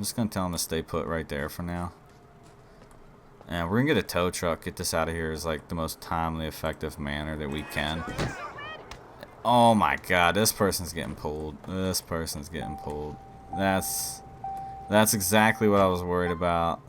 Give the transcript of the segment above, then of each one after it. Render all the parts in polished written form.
just gonna tell him to stay put right there for now. And we're gonna get a tow truck, get this out of here as like the most timely, effective manner that we can. Oh my god, this person's getting pulled. This person's getting pulled. That's exactly what I was worried about.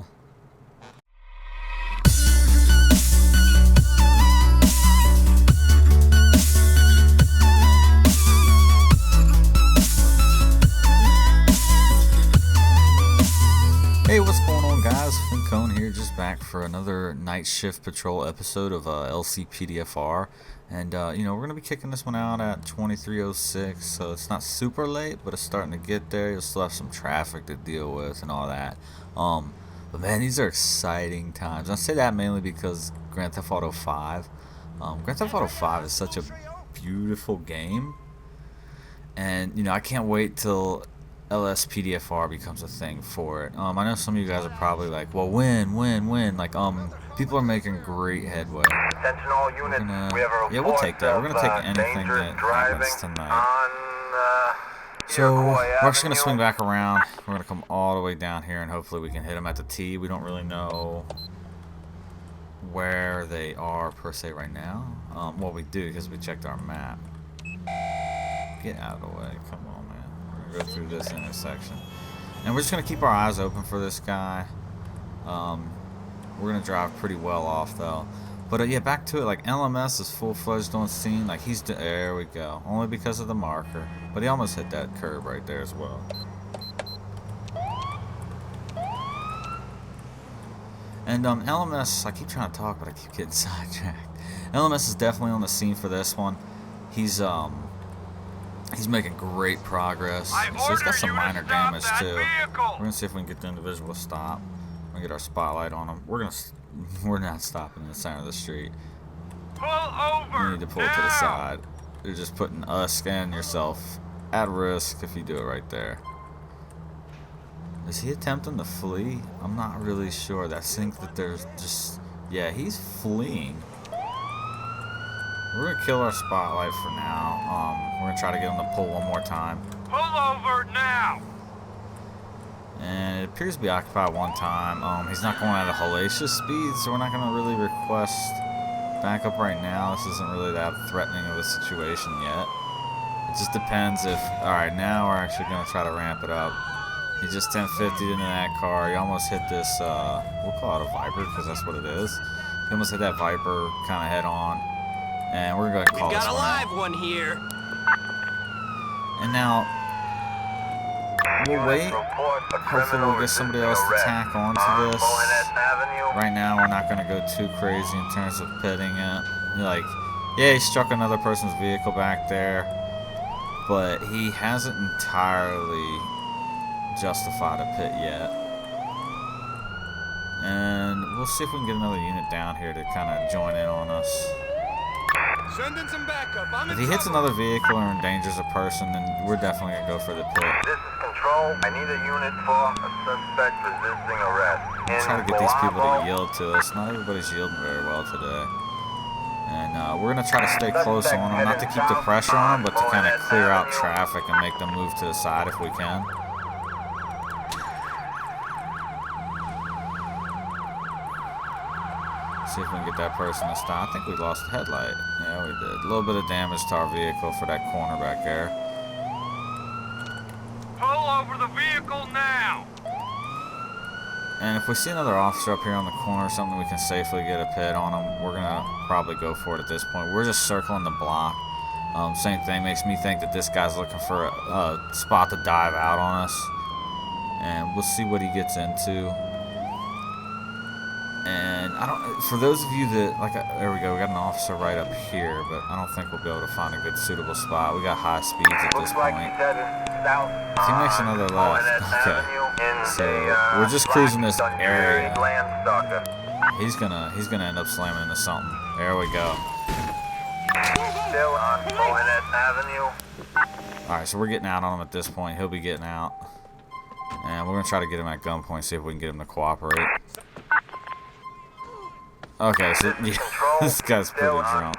Hey, what's going on, guys? FinKone here, just back for another night shift patrol episode of LCPDFR. And, you know, we're going to be kicking this one out at 23:06, so it's not super late, but it's starting to get there. You'll still have some traffic to deal with and all that. But, man, these are exciting times. I say that mainly because Grand Theft Auto 5. Grand Theft Auto 5 is such a beautiful game. And, you know, I can't wait till LSPDFR becomes a thing for it. I know some of you guys are probably like, well, when? Like, people are making great headway. Yeah, we'll take that. We're gonna take anything that happens tonight. So we're actually gonna swing back around. We're gonna come all the way down here, and hopefully we can hit them at the T. We don't really know where they are per se right now. Well, we do because we checked our map. Get out of the way. Come on, man. We're gonna go through this intersection, and we're just gonna keep our eyes open for this guy. We're gonna drive pretty well off though. But yeah, back to it. Like, LMS is full-fledged on scene. Like, there we go. Only because of the marker, but he almost hit that curb right there as well. And LMS, I keep trying to talk, but I keep getting sidetracked. LMS is definitely on the scene for this one. He's making great progress. So he's got some minor damage too. We're gonna see if we can get the individual to stop. We're gonna get our spotlight on him. We're not stopping in the center of the street. Pull over. You need to pull to the side. You're just putting us and yourself at risk if you do it right there. Is he attempting to flee? I'm not really sure. I think that there's just, yeah, he's fleeing. We're gonna kill our spotlight for now. We're gonna try to get him to pull one more time. Pull over now. And it appears to be occupied one time. He's not going at a hellacious speed, so we're not gonna really request backup right now. This isn't really that threatening of a situation yet. It just depends if. All right, now we're actually gonna try to ramp it up. He just 1050'd into that car. He almost hit this. We'll call it a Viper because that's what it is. He almost hit that Viper kind of head on. And we're gonna call this one. Got a live one here. And now we'll wait. Hopefully we'll get somebody else to tack onto this. Right now we're not gonna go too crazy in terms of pitting it. Like, yeah, he struck another person's vehicle back there, but he hasn't entirely justified a pit yet. And we'll see if we can get another unit down here to kind of join in on us. Sending some backup. If he hits another vehicle or endangers a person, then we're definitely gonna go for the pit. This is Control. I need a unit for a suspect resisting arrest. Try to get these people to yield to us. Not everybody's yielding very well today. And we're gonna try to stay close on them, not to keep the pressure on them, but to kind of clear out traffic and make them move to the side if we can. See if we can get that person to stop. I think we lost the headlight. Yeah, we did. A little bit of damage to our vehicle for that corner back there. Pull over the vehicle now. And if we see another officer up here on the corner or something, we can safely get a pit on him. We're gonna probably go for it at this point. We're just circling the block. Same thing makes me think that this guy's looking for a spot to dive out on us. And we'll see what he gets into. And for those of you that, like, there we go, we got an officer right up here, but I don't think we'll be able to find a good suitable spot. We got high speeds at this point. If he makes another left, okay. So we're just cruising this area. He's gonna end up slamming into something. There we go. Still on Mohanet Avenue. Alright, so we're getting out on him at this point. He'll be getting out. And we're gonna try to get him at gunpoint, see if we can get him to cooperate. Okay, so yeah, this guy's pretty drunk.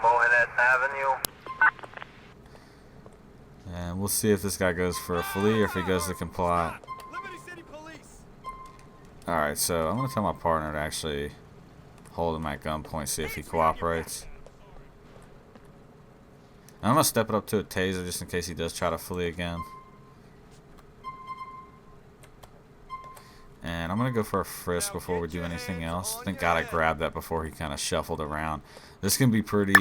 And we'll see if this guy goes for a flee or if he goes to comply. Alright, so I'm going to tell my partner to actually hold him at gunpoint, see if he cooperates. And I'm going to step it up to a taser just in case he does try to flee again. And I'm going to go for a frisk before we do anything else. Thank God I grabbed that before he kind of shuffled around. This can be pretty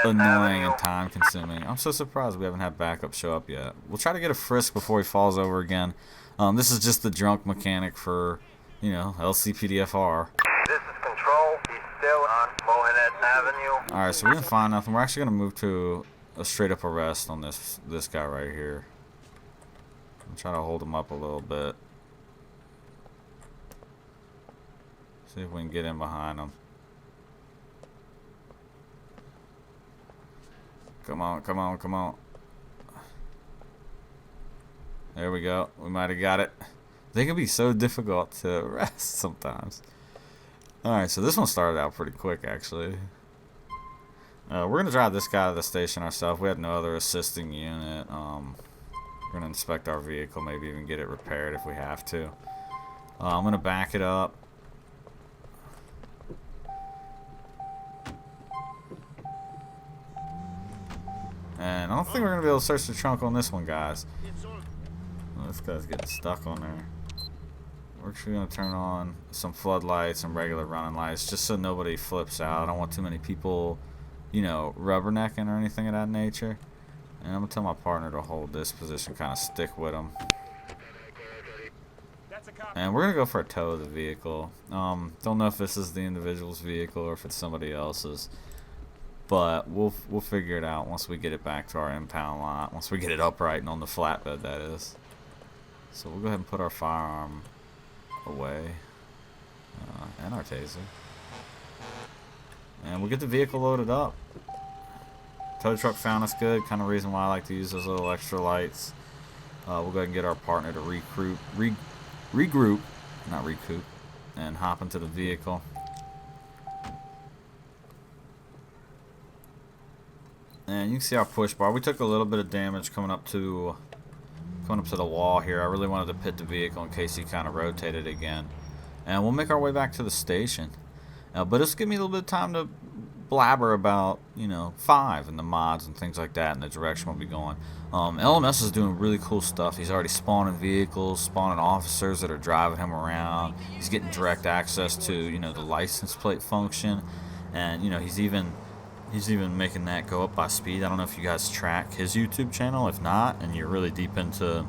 annoying and time consuming. I'm so surprised we haven't had backup show up yet. We'll try to get a frisk before he falls over again. This is just the drunk mechanic for, you know, LCPDFR. This is Control. He's still on Mohanet Avenue. Alright, so we didn't find nothing. We're actually going to move to a straight up arrest on this guy right here. I'm trying to hold him up a little bit. See if we can get in behind him. Come on, come on, come on. There we go. We might have got it. They can be so difficult to arrest sometimes. Alright, so this one started out pretty quick, actually. We're going to drive this guy to the station ourselves. We had no other assisting unit. We're going to inspect our vehicle, maybe even get it repaired if we have to. I'm going to back it up. And I don't think we're going to be able to search the trunk on this one, guys. Oh, this guy's getting stuck on there. We're actually going to turn on some floodlights, some regular running lights, just so nobody flips out. I don't want too many people, you know, rubbernecking or anything of that nature. And I'm going to tell my partner to hold this position, kind of stick with him. And we're going to go for a tow of the vehicle. Don't know if this is the individual's vehicle or if it's somebody else's. But we'll figure it out once we get it back to our impound lot. Once we get it upright and on the flatbed, that is. So we'll go ahead and put our firearm away. And our taser. And we'll get the vehicle loaded up. Tow truck found us good. Kind of reason why I like to use those little extra lights. We'll go ahead and get our partner to regroup, not recoup, and hop into the vehicle. And you can see our push bar. We took a little bit of damage coming up to the wall here. I really wanted to pit the vehicle in case he kind of rotated again. And we'll make our way back to the station. But it's give me a little bit of time to blabber about, you know, 5 and the mods and things like that and the direction we'll be going. LMS is doing really cool stuff. He's already spawning vehicles, spawning officers that are driving him around. He's getting direct access to, you know, the license plate function. And, you know, he's even making that go up by speed. I don't know if you guys track his YouTube channel. If not, and you're really deep into,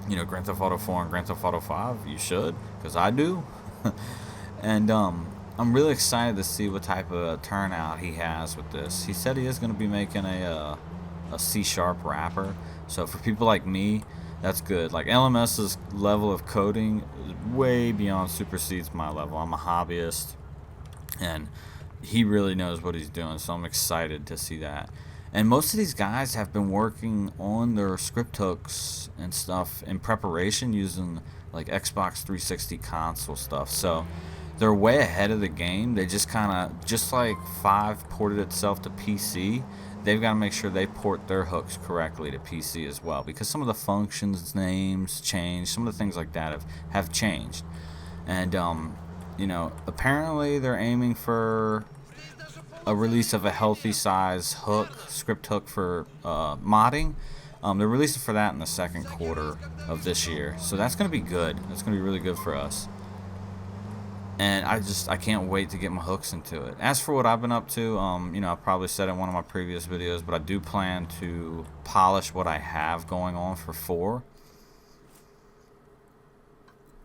you know, Grand Theft Auto 4 and Grand Theft Auto 5, you should, because I do. And I'm really excited to see what type of turnout he has with this. He said he is going to be making a C# wrapper. So for people like me, that's good. Like LMS's level of coding way beyond supersedes my level. I'm a hobbyist, and he really knows what he's doing, so I'm excited to see that. And most of these guys have been working on their script hooks and stuff in preparation using like Xbox 360 console stuff. So they're way ahead of the game. They just kind of, just like 5 ported itself to PC, they've got to make sure they port their hooks correctly to PC as well, because some of the functions names change, some of the things like that have changed. And you know, apparently they're aiming for a release of a healthy size hook, script hook for modding. They're releasing for that in the second quarter of this year, so that's going to be good. That's going to be really good for us. And I can't wait to get my hooks into it. As for what I've been up to, you know, I probably said in one of my previous videos, but I do plan to polish what I have going on for 4.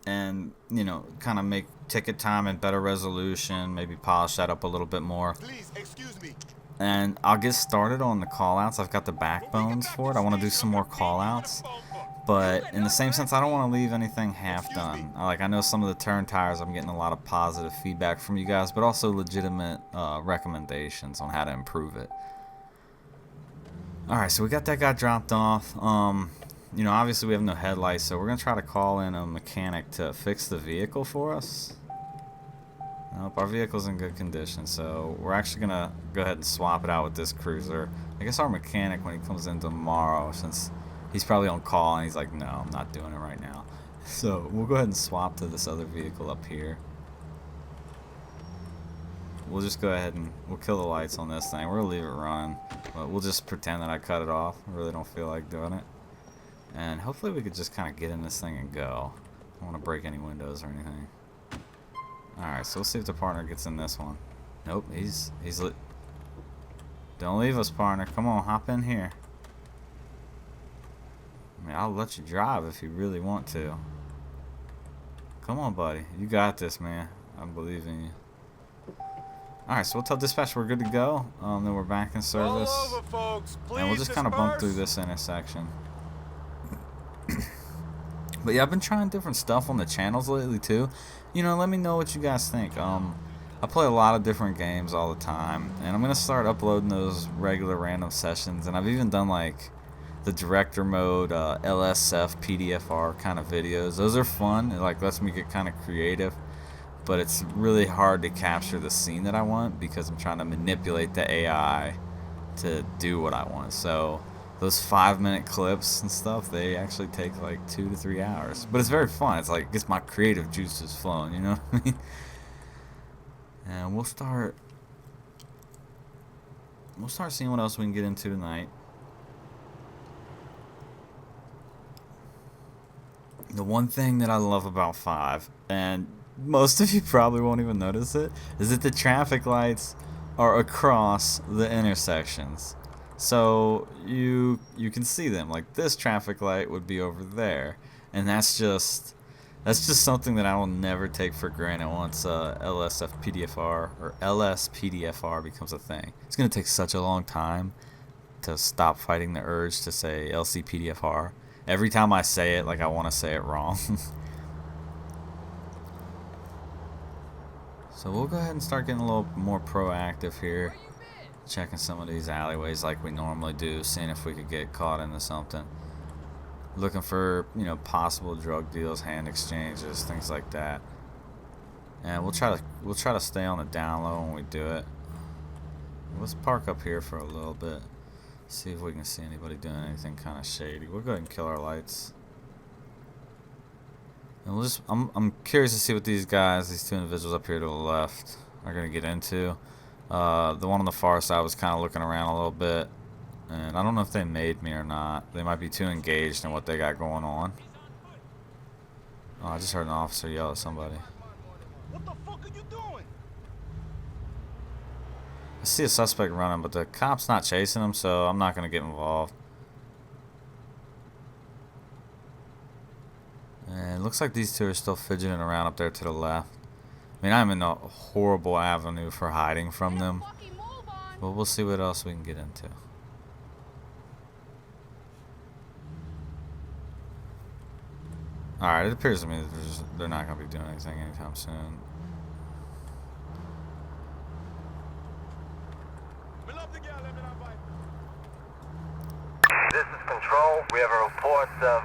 And, you know, kind of make ticket time and better resolution, maybe polish that up a little bit more. Please, excuse me. And I'll get started on the callouts. I've got the backbones for it. I want to do some more callouts. But in the same sense, I don't want to leave anything half done. I know some of the turn tires, I'm getting a lot of positive feedback from you guys, but also legitimate recommendations on how to improve it. Alright, so we got that guy dropped off. You know, obviously we have no headlights, so we're going to try to call in a mechanic to fix the vehicle for us. Nope, our vehicle's in good condition, so we're actually going to go ahead and swap it out with this cruiser. I guess our mechanic, when he comes in tomorrow, since he's probably on call, and he's like, no, I'm not doing it right now. So we'll go ahead and swap to this other vehicle up here. We'll just go ahead and we'll kill the lights on this thing. We're gonna leave it running, but we'll just pretend that I cut it off. I really don't feel like doing it. And hopefully we could just kind of get in this thing and go. I don't want to break any windows or anything. Alright, so we'll see if the partner gets in this one. Nope, he's lit. Don't leave us, partner. Come on, hop in here. I mean, I'll let you drive if you really want to. Come on, buddy. You got this, man. I believe in you. Alright, so we'll tell dispatch we're good to go. Then we're back in service. All over, folks. Please And we'll just kind of bump through disperse. this intersection. But yeah, I've been trying different stuff on the channels lately too. You know, let me know what you guys think. I play a lot of different games all the time, and I'm gonna start uploading those regular random sessions. And I've even done like the director mode, LSPDFR kind of videos. Those are fun. It like lets me get kind of creative, but it's really hard to capture the scene that I want because I'm trying to manipulate the AI to do what I want. So those 5-minute clips and stuff, they actually take like 2 to 3 hours. But it's very fun. It's like it gets my creative juices flowing, you know what I mean? And we'll start seeing what else we can get into tonight. The one thing that I love about 5, and most of you probably won't even notice it, is that the traffic lights are across the intersections. So you can see them. Like this traffic light would be over there, and that's just something that I will never take for granted once LSPDFR becomes a thing. It's gonna take such a long time to stop fighting the urge to say LCPDFR. Every time I say it, like I want to say it wrong. So we'll go ahead and start getting a little more proactive here. Checking some of these alleyways like we normally do, seeing if we could get caught into something. Looking for, you know, possible drug deals, hand exchanges, things like that. And we'll try to stay on the down low when we do it. Let's park up here for a little bit. See if we can see anybody doing anything kind of shady. We'll go ahead and kill our lights. And we'll just I'm curious to see what these guys, these two individuals up here to the left, are gonna get into. The one on the far side was kind of looking around a little bit, and I don't know if they made me or not. They might be too engaged in what they got going on. Oh, I just heard an officer yell at somebody. What the fuck are you doing? I see a suspect running, but the cop's not chasing him, so I'm not gonna get involved. And it looks like these two are still fidgeting around up there to the left. I mean, I'm in a horrible avenue for hiding from them, but we'll see what else we can get into. Alright, it appears to me that they're not going to be doing anything anytime soon. This is Control. We have a report of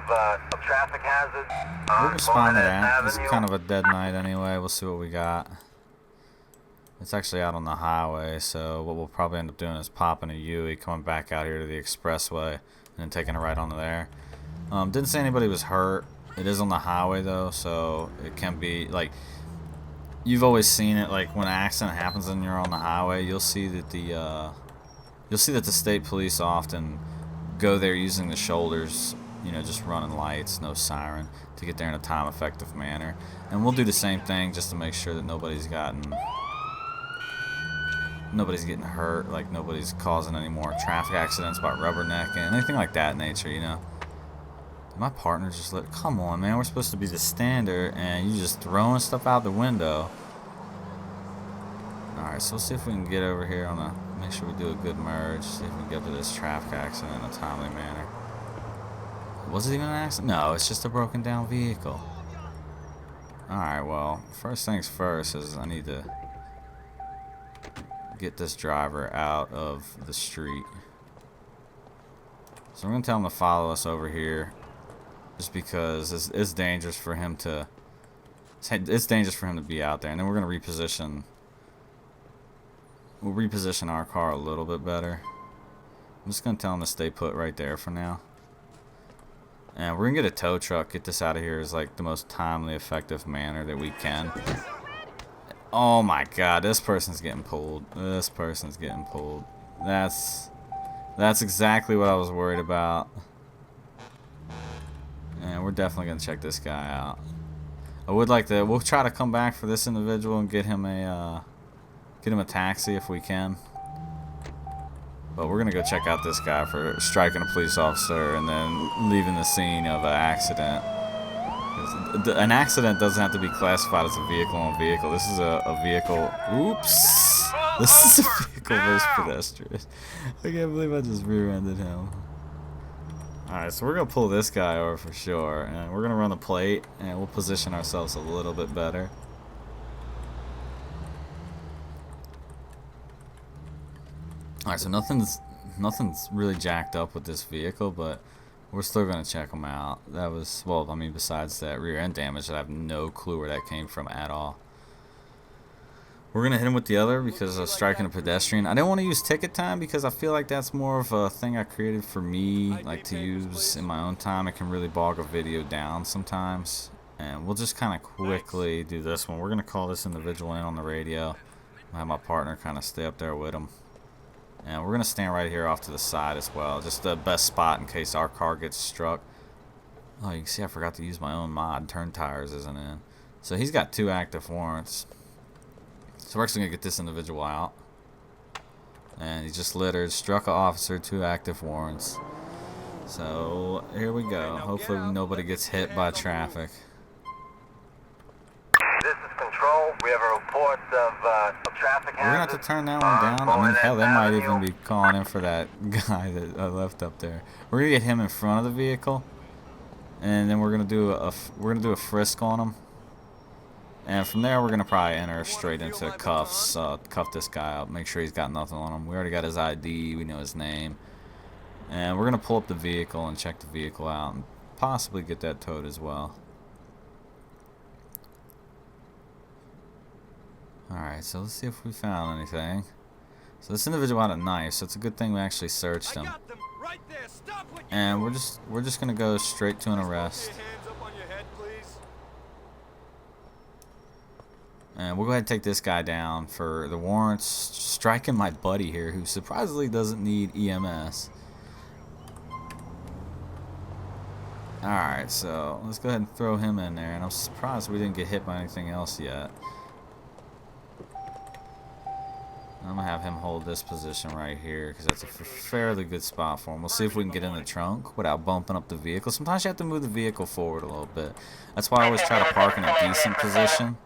traffic hazard We'll on respond to Barnett that. It's Avenue. kind of a dead night anyway. We'll see what we got. It's actually out on the highway, so what we'll probably end up doing is popping a UE, coming back out here to the expressway, and then taking a right onto there. Didn't say anybody was hurt. It is on the highway though, so it can be like, you've always seen it, like when an accident happens and you're on the highway, you'll see that the state police often go there using the shoulders, you know, just running lights, no siren, to get there in a time-effective manner. And we'll do the same thing just to make sure that nobody's getting hurt, like nobody's causing any more traffic accidents by rubbernecking, anything like that nature, you know. My partner just come on, man, we're supposed to be the standard, and you just throwing stuff out the window. Alright, so let's see if we can get over here make sure we do a good merge, see if we can get to this traffic accident in a timely manner. Was it even an accident? No, it's just a broken down vehicle. Alright, well, first things first is I need to get this driver out of the street. So I'm going to tell him to follow us over here, just because it's dangerous for him to be out there. And then we're going to reposition. We'll reposition our car a little bit better. I'm just going to tell him to stay put right there for now. And we're gonna get a tow truck, get this out of here as like the most timely, effective manner that we can. Oh my god, this person's getting pulled. This person's getting pulled. That's exactly what I was worried about. And we're definitely gonna check this guy out. I would like to. We'll try to come back for this individual and get him a taxi if we can. But we're gonna go check out this guy for striking a police officer and then leaving the scene of an accident. An accident doesn't have to be classified as a vehicle on vehicle. This is a vehicle. Oops. This is a vehicle versus pedestrian. I can't believe I just rear-ended him. Alright, so we're gonna pull this guy over for sure, and we're gonna run the plate, and we'll position ourselves a little bit better. Alright, so nothing's really jacked up with this vehicle, but we're still gonna check them out. That was, well, I mean, besides that rear end damage, I have no clue where that came from at all. We're gonna hit him with the other because of striking a pedestrian. I didn't want to use ticket time because I feel like that's more of a thing I created for me, like to use in my own time. It can really bog a video down sometimes. And we'll just kind of quickly do this one. We're gonna call this individual in on the radio. I'll have my partner kind of stay up there with him. And we're gonna stand right here off to the side as well. Just the best spot in case our car gets struck. Oh, you can see I forgot to use my own mod. Turn tires isn't in. So he's got 2 active warrants. So we're actually gonna get this individual out. And he just littered, struck an officer, 2 active warrants. So here we go. Hopefully nobody gets hit by traffic. This is Control. We have a report of traffic hazard. We're gonna have to turn that one down. I mean, hell, they might even be calling in for that guy that I left up there. We're gonna get him in front of the vehicle, and then we're gonna do a frisk on him. And from there, we're gonna probably enter straight into cuffs. Cuff this guy up. Make sure he's got nothing on him. We already got his ID. We know his name. And we're gonna pull up the vehicle and check the vehicle out, and possibly get that towed as well. Alright, so let's see if we found anything. So this individual had a knife, so it's a good thing we actually searched him. And we're just gonna go straight to an arrest. And we'll go ahead and take this guy down for the warrants, striking my buddy here, who surprisingly doesn't need EMS. Alright, so let's go ahead and throw him in there, and I'm surprised we didn't get hit by anything else yet. I'm going to have him hold this position right here because that's a fairly good spot for him. We'll see if we can get in the trunk without bumping up the vehicle. Sometimes you have to move the vehicle forward a little bit. That's why I always try to park in a decent position.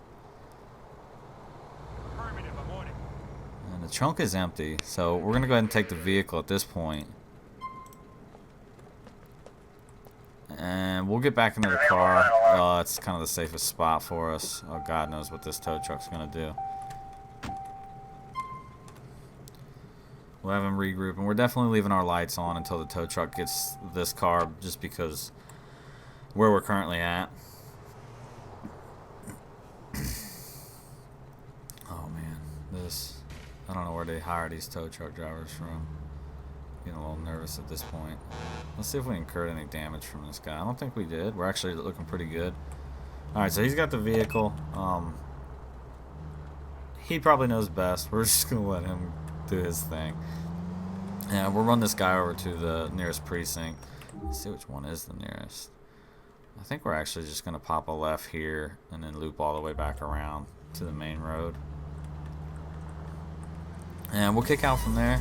And the trunk is empty, so we're going to go ahead and take the vehicle at this point. And we'll get back into the car. It's kind of the safest spot for us. Oh, God knows what this tow truck's going to do. We'll have him regroup, and we're definitely leaving our lights on until the tow truck gets this car, just because where we're currently at. Oh man, I don't know where they hire these tow truck drivers from. Getting a little nervous at this point. Let's see if we incurred any damage from this guy. I don't think we did. We're actually looking pretty good. Alright, so he's got the vehicle. He probably knows best. We're just gonna let him do his thing. And we'll run this guy over to the nearest precinct. Let's see which one is the nearest. I think we're actually just going to pop a left here and then loop all the way back around to the main road. And we'll kick out from there.